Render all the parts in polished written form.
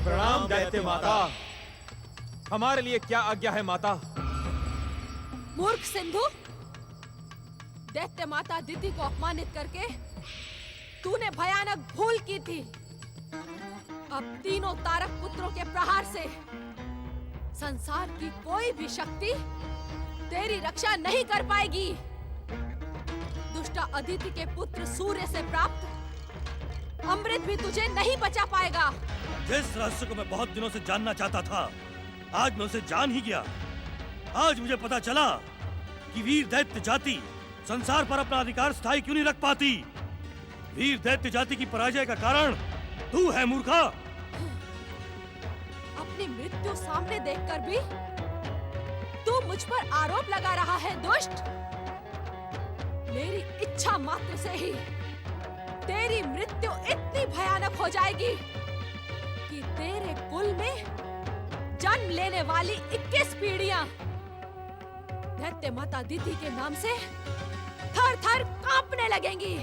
प्रणाम दैत्य माता। हमारे लिए क्या आज्ञा है माता? मूर्ख सिंधु, दैत्य माता दिति को अपमानित करके तूने भयानक भूल की थी। अब तीनों तारक पुत्रों के प्रहार से संसार की कोई भी शक्ति तेरी रक्षा नहीं कर पाएगी। दुष्ट अदिति के पुत्र सूर्य से प्राप्त अमृत भी तुझे नहीं बचा पाएगा। जिस रहस्य को मैं बहुत दिनों से जानना चाहता था, आज मैं उसे जान ही गया। आज मुझे पता चला कि वीर दैत्य जाति संसार पर अपना अधिकार स्थायी क्यों नहीं रख पाती। वीर दैत्य जाति की पराजय का कारण तू है मूर्खा। अपनी मृत्यु सामने देखकर भी तू मुझ पर आरोप लगा रहा है दुष्ट। मेरी इच्छा मात्र से ही तेरी मृत्यु इतनी भयानक हो जाएगी कि तेरे कुल में जन्म लेने वाली 21 पीढ़ियां दैत्य माता दिति के नाम से थर थर कांपने लगेंगी।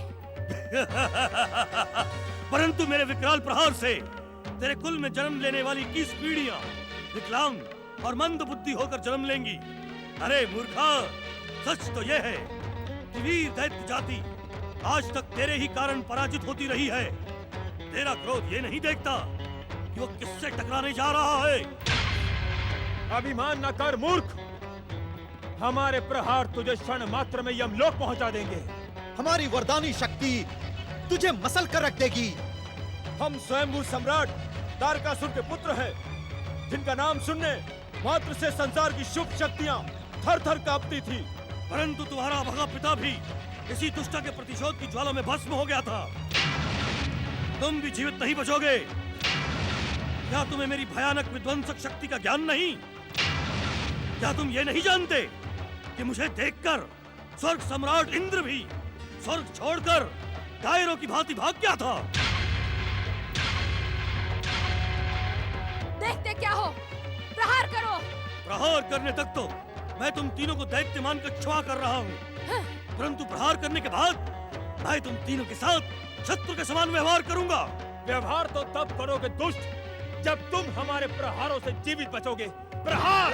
परंतु मेरे विकराल प्रहार से तेरे कुल में जन्म लेने वाली 21 पीढ़ियां विकलांग और मंद बुद्धि होकर जन्म लेंगी। अरे मूर्खा, सच तो यह है कि वीर दैत्य जाति आज तक तेरे ही कारण पराजित होती रही है। तेरा क्रोध ये नहीं देखता कि वो किससे टकराने जा रहा है। अभिमान न कर मूर्ख। हमारे प्रहार तुझे क्षण मात्र में यमलोक पहुंचा देंगे। हमारी वरदानी शक्ति तुझे मसल कर रख देगी। हम स्वयंभू सम्राट तारकासुर के पुत्र हैं, जिनका नाम सुनने मात्र से संसार की शुभ शक्तियां थर थर कांपती थी। परंतु तुम्हारा भगा पिता भी इसी दुष्टा के प्रतिशोध की ज्वाला में भस्म हो गया था। तुम भी जीवित नहीं बचोगे। क्या तुम्हें मेरी भयानक विध्वंसक शक्ति का ज्ञान नहीं? क्या तुम ये नहीं जानते कि मुझे देखकर स्वर्ग सम्राट इंद्र भी स्वर्ग छोड़कर कायरों की भांति भाग गया था? देखते क्या हो, प्रहार करो। प्रहार करने तक तो मैं तुम तीनों को दैत्य मानकर क्षमा कर रहा हूँ, परंतु प्रहार करने के बाद मैं तुम तीनों के साथ शत्रु के समान व्यवहार करूंगा। व्यवहार तो तब करोगे दुष्ट, जब तुम हमारे प्रहारों से जीवित बचोगे। प्रहार!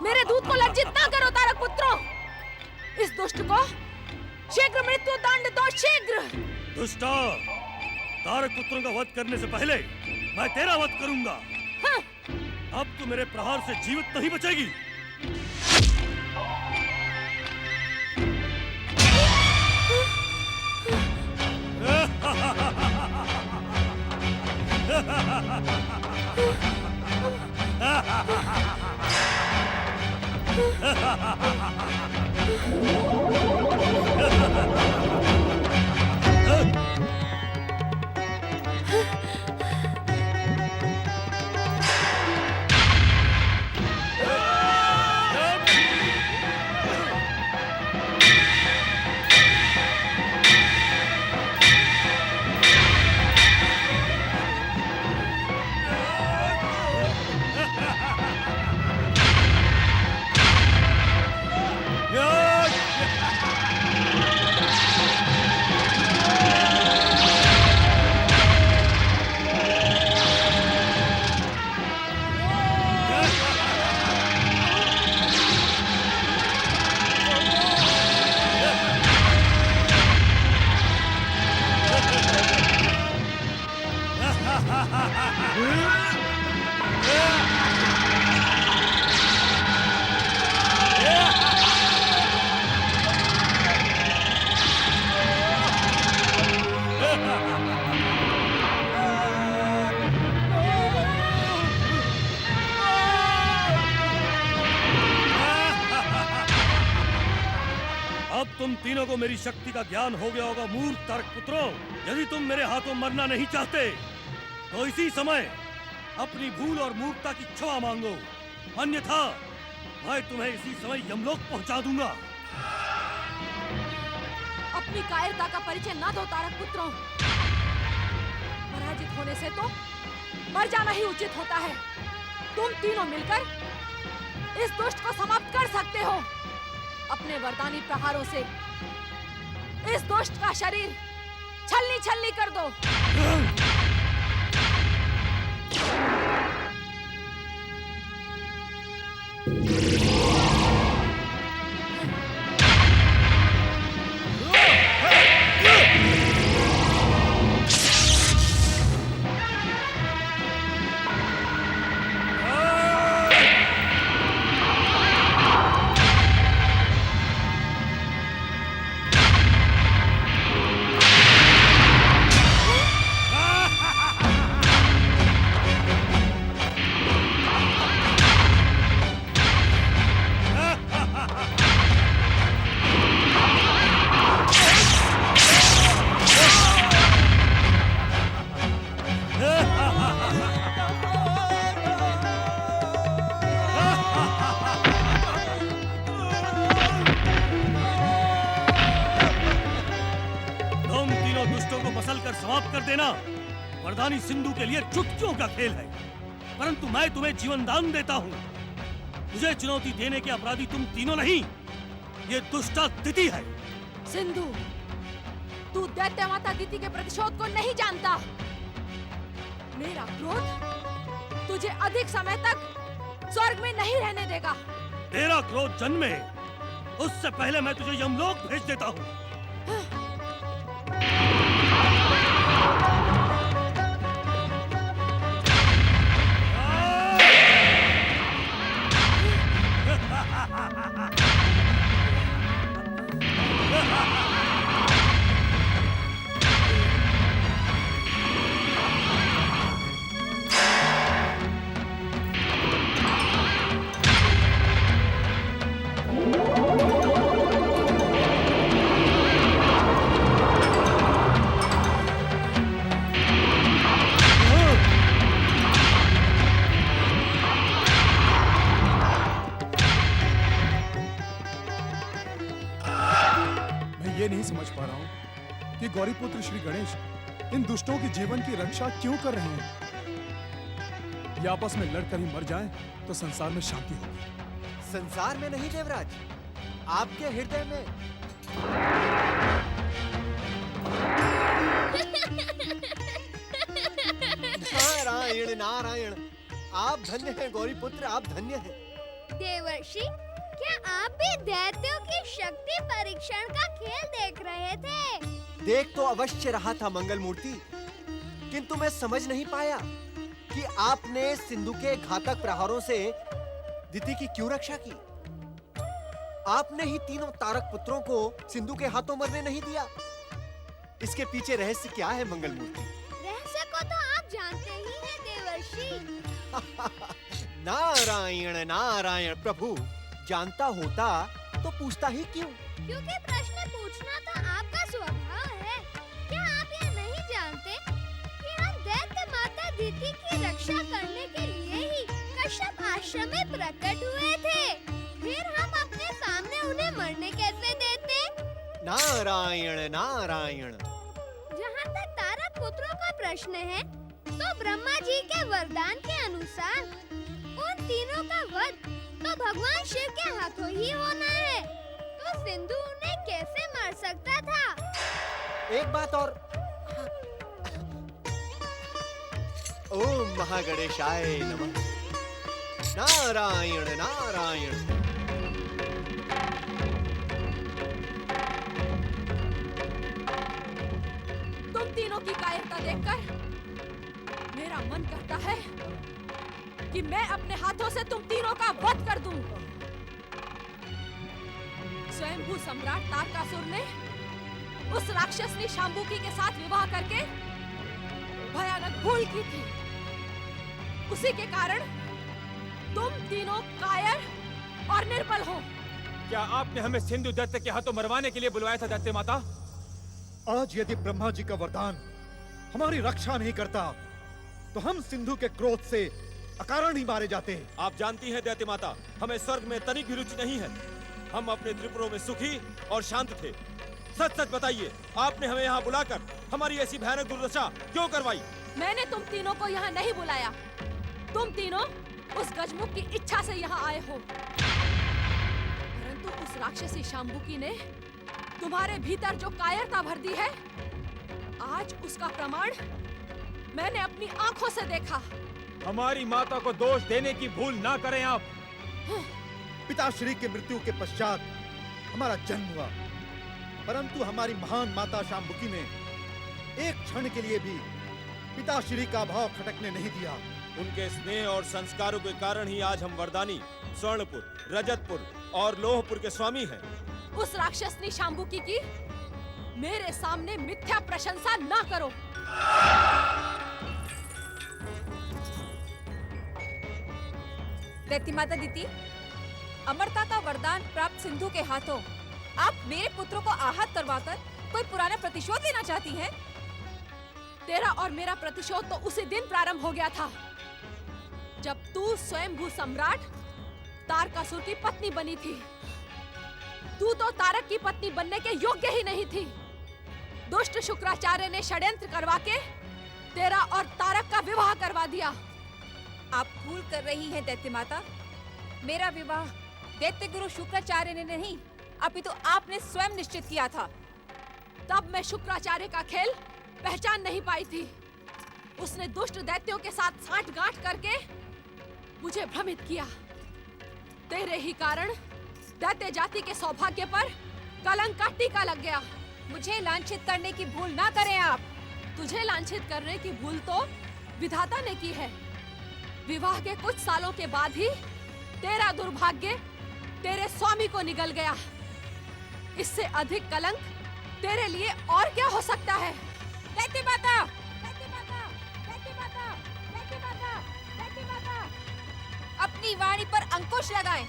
मेरे दूत को लज्जित ना करो तारक पुत्रों। इस दुष्ट को शीघ्र मृत्यु दंड दो, शीघ्र। दुष्टा, तारक पुत्रों का वध करने से पहले मैं तेरा वध करूंगा। हाँ। अब तू मेरे प्रहार से जीवित नहीं बचेगी। तुम तीनों को मेरी शक्ति का ज्ञान हो गया होगा मूर्ख तारक पुत्रों। यदि तुम मेरे हाथों मरना नहीं चाहते तो इसी समय अपनी भूल और मूर्खता की क्षमा मांगो, अन्यथा मैं तुम्हें इसी समय यमलोक पहुंचा दूंगा। अपनी कायरता का परिचय ना दो तारक पुत्रों। पराजित होने से तो मर जाना ही उचित होता है। तुम तीनों मिलकर इस दुष्ट को समाप्त कर सकते हो। अपने वरदानी प्रहारों से इस दुष्ट का शरीर छलनी छलनी कर दो। समाप्त कर देना वरदानी सिंधु के लिए चुटकियों का खेल है, परंतु मैं तुम्हें जीवन दान देता हूँ। मुझे चुनौती देने के अपराधी तुम तीनों नहीं, ये दुष्टा दिति है। सिंधु, तू दैत्य माता दिति के प्रतिशोध को नहीं जानता। मेरा क्रोध तुझे अधिक समय तक स्वर्ग में नहीं रहने देगा। तेरा क्रोध जन्मे उससे पहले मैं तुझे यमलोक भेज देता हूँ। ये नहीं समझ पा रहा हूँ कि गौरीपुत्र श्री गणेश इन दुष्टों के जीवन की रक्षा क्यों कर रहे हैं। ये आपस में लड़कर ही मर जाएं तो संसार में शांति होगी। संसार में नहीं देवराज, आपके हृदय में। नारायण नारायण, आप धन्य हैं गौरीपुत्र, आप धन्य हैं। देवर्षि, क्या आप भी दैत्यों की शक्ति परीक्षण का खेल देख रहे थे? देख तो अवश्य रहा था मंगल मूर्ति, किंतु मैं समझ नहीं पाया कि आपने सिंधु के घातक प्रहारों से दिति की क्यों रक्षा की। आपने ही तीनों तारक पुत्रों को सिंधु के हाथों मरने नहीं दिया। इसके पीछे रहस्य क्या है मंगल मूर्ति? रहस्य को तो आप जानते ही हैं देवर्षि। नारायण नारायण प्रभु, जानता होता तो पूछता ही क्यों? क्योंकि प्रश्न पूछना तो आपका स्वभाव है। क्या आप ये नहीं जानते कि हम दैत्य माता दिति की रक्षा करने के लिए ही कश्यप आश्रम में प्रकट हुए थे? फिर हम अपने सामने उन्हें मरने कैसे देते? नारायण नारायण। जहाँ तक तारक पुत्रों का प्रश्न है, तो ब्रह्मा जी के वरदान के अनुसार उन तीनों का वध तो भगवान शिव के हाथों ही होना है। तो सिंधु उन्हें कैसे मार सकता था? एक बात और। ओम महागणेशाय नमः। नारायण नारायण। तुम तीनों की कायरता देखकर मेरा मन करता है कि मैं अपने हाथों से तुम तीनों का वध कर दूं। स्वयंभू सम्राट तारकासुर ने उस राक्षसनी शांबुकी के साथ विवाह करके भयानक भूल की थी। उसी के कारण तुम तीनों कायर और निर्बल हो। क्या आपने हमें सिंधु दैत्य के हाथों मरवाने के लिए बुलवाया था दैत्य माता? आज यदि ब्रह्मा जी का वरदान हमारी रक्षा नहीं करता तो हम सिंधु के क्रोध से अकारण ही मारे जाते। आप जानती हैं दैत्य माता, हमें स्वर्ग में तनिक भी रुचि नहीं है। हम अपने त्रिपुरों में सुखी और शांत थे। सच सच बताइए, आपने हमें यहाँ बुलाकर हमारी ऐसी भयानक दुर्दशा क्यों करवाई? मैंने तुम तीनों को यहाँ नहीं बुलाया। तुम तीनों उस गजमुख की इच्छा से यहाँ आए हो। परंतु उस राक्षसी शाम्बुकी ने तुम्हारे भीतर जो कायरता भर दी है, आज उसका प्रमाण मैंने अपनी आंखों से देखा। हमारी माता को दोष देने की भूल ना करें आप। पिताश्री की मृत्यु के पश्चात हमारा जन्म हुआ, परंतु हमारी महान माता शाम्बुकी ने एक क्षण के लिए भी पिताश्री का भाव खटकने नहीं दिया। उनके स्नेह और संस्कारों के कारण ही आज हम वरदानी, स्वर्णपुर, रजतपुर और लोहपुर के स्वामी हैं। उस राक्षसनी शाम्बुकी की मेरे सामने मिथ्या प्रशंसा ना करो। दैत्य माता दीति, अमरता का वरदान प्राप्त सिंधु के हाथों आप मेरे पुत्रों को आहत करवाकर कोई पुराना प्रतिशोध लेना चाहती हैं? तेरा और मेरा प्रतिशोध तो उसी दिन प्रारंभ हो गया था जब तू स्वयंभू सम्राट तारकासुर की पत्नी बनी थी। तू तो तारक की पत्नी बनने के योग्य ही नहीं थी। दुष्ट शुक्राचार्य ने षड्यंत्र करवा के तेरा और तारक का विवाह करवा दिया। आप भूल कर रही हैं दैत्य माता। मेरा विवाह दैत्य गुरु शुक्राचार्य ने नहीं, अपितु आपने स्वयं निश्चित किया था। तब मैं शुक्राचार्य का खेल पहचान नहीं पाई थी। उसने दुष्ट दैत्यों के साथ साठगांठ करके मुझे भ्रमित किया। तेरे ही कारण दैत्य जाति के सौभाग्य पर कलंक का टीका लग गया। मुझे लांछित करने की भूल ना करें आप। तुझे लांछित करने की भूल तो विधाता ने की है। विवाह के कुछ सालों के बाद ही तेरा दुर्भाग्य तेरे स्वामी को निगल गया। इससे अधिक कलंक तेरे लिए और क्या हो सकता है? दैत्य माता, दैत्य माता, दैत्य माता, दैत्य माता, दैत्य माता, अपनी वाणी पर अंकुश लगाएं,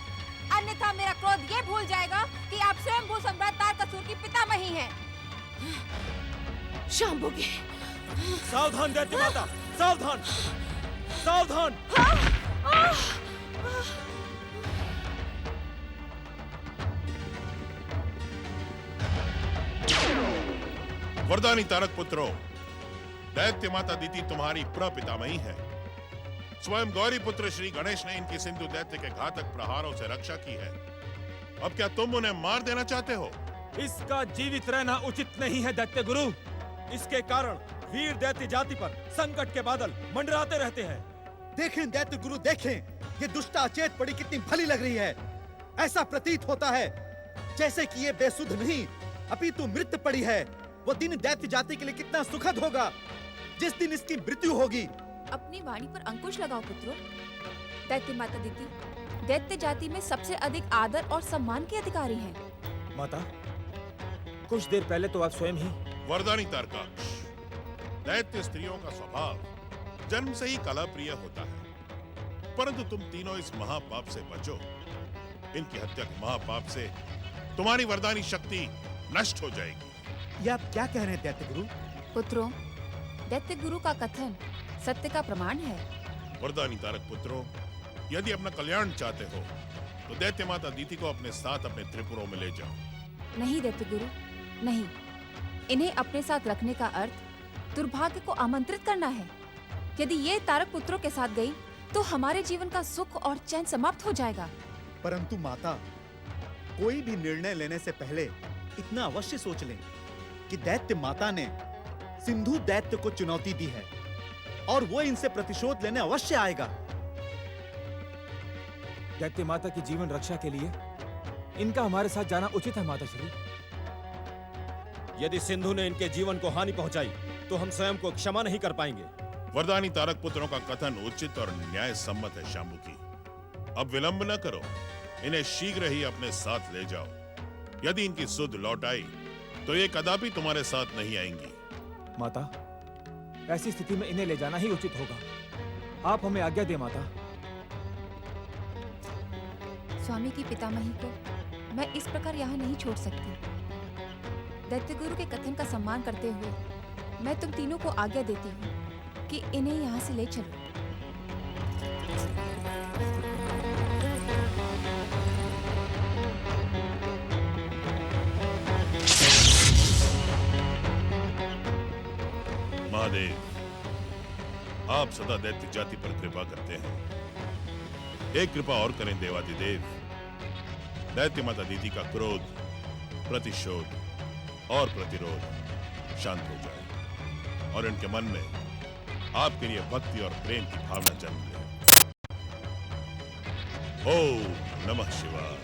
अन्यथा मेरा क्रोध ये भूल जाएगा कि आप स्वयंभू सम्राट तारकासुर की पितामही हैं। शाम्बुकी, सावधान दैत्य माता, सावधान, सावधान। वरदानी तारक पुत्रों, दैत्य माता दीति तुम्हारी प्रपितामही है। स्वयं गौरी पुत्र श्री गणेश ने इनकी सिंधु दैत्य के घातक प्रहारों से रक्षा की है। अब क्या तुम उन्हें मार देना चाहते हो? इसका जीवित रहना उचित नहीं है दैत्य गुरु। इसके कारण वीर दैत्य जाति पर संकट के बादल मंडराते रहते हैं। देखें दैत्य गुरु, देखें ये दुष्टा अचेत पड़ी कितनी भली लग रही है। ऐसा प्रतीत होता है जैसे कि ये बेसुध नहीं अपितु मृत पड़ी है। वो दिन दैत्य जाति के लिए कितना सुखद होगा जिस दिन इसकी मृत्यु होगी। अपनी वाणी पर अंकुश लगाओ पुत्रों। दैत्य माता दीति दैत्य जाति में सबसे अधिक आदर और सम्मान के अधिकारी हैं। माता, कुछ देर पहले तो आप स्वयं ही। वरदानी तारकाक्ष, दैत्य स्त्रियों का स्वभाव जन्म से ही कला प्रिय होता है, परंतु तुम तीनों इस महापाप से बचो। इनकी हत्या के महापाप से तुम्हारी वरदानी शक्ति नष्ट हो जाएगी। ये आप क्या कह रहे हैं दैत्य गुरु? पुत्रों, दैत्य गुरु का कथन सत्य का प्रमाण है। वरदानी तारक पुत्रों, यदि अपना कल्याण चाहते हो तो दैत्य माता दीति को अपने साथ अपने त्रिपुरों में ले जाओ। नहीं दैत्य गुरु, नहीं। इन्हें अपने साथ रखने का अर्थ दुर्भाग्य को आमंत्रित करना है। यदि ये तारक पुत्रों के साथ गई तो हमारे जीवन का सुख और चैन समाप्त हो जाएगा। परंतु माता, कोई भी निर्णय लेने से पहले इतना अवश्य सोच लें कि दैत्य माता ने सिंधु दैत्य को चुनौती दी है और वो इनसे प्रतिशोध लेने अवश्य आएगा। दैत्य माता की जीवन रक्षा के लिए इनका हमारे साथ जाना उचित है माता श्री। यदि सिंधु ने इनके जीवन को हानि पहुंचाई तो हम स्वयं को क्षमा नहीं कर पाएंगे। वरदानी तारक पुत्रों का कथन उचित और न्याय सम्मत है शाम्बुकी। अब विलंब न करो, इन्हें शीघ्र ही अपने साथ ले जाओ। यदि इनकी सुध लौट आई तो ये कदापि तुम्हारे साथ नहीं आएंगी। माता, ऐसी स्थिति में इन्हें ले जाना ही उचित होगा। आप हमें आज्ञा दे माता। स्वामी की पितामही को मैं इस प्रकार यहाँ नहीं छोड़ सकती। दैत्य गुरु के कथन का सम्मान करते हुए मैं तुम तीनों को आज्ञा देती हूँ कि इन्हें यहाँ से ले चलो। महादेव, आप सदा दैत्य जाति पर कृपा करते हैं। एक कृपा और करें देवादिदेव, दैत्य माता दीदी का क्रोध, प्रतिशोध और प्रतिरोध शांत हो जाए और इनके मन में आपके लिए भक्ति और प्रेम की भावना जन्म ले। ओम नमः शिवाय।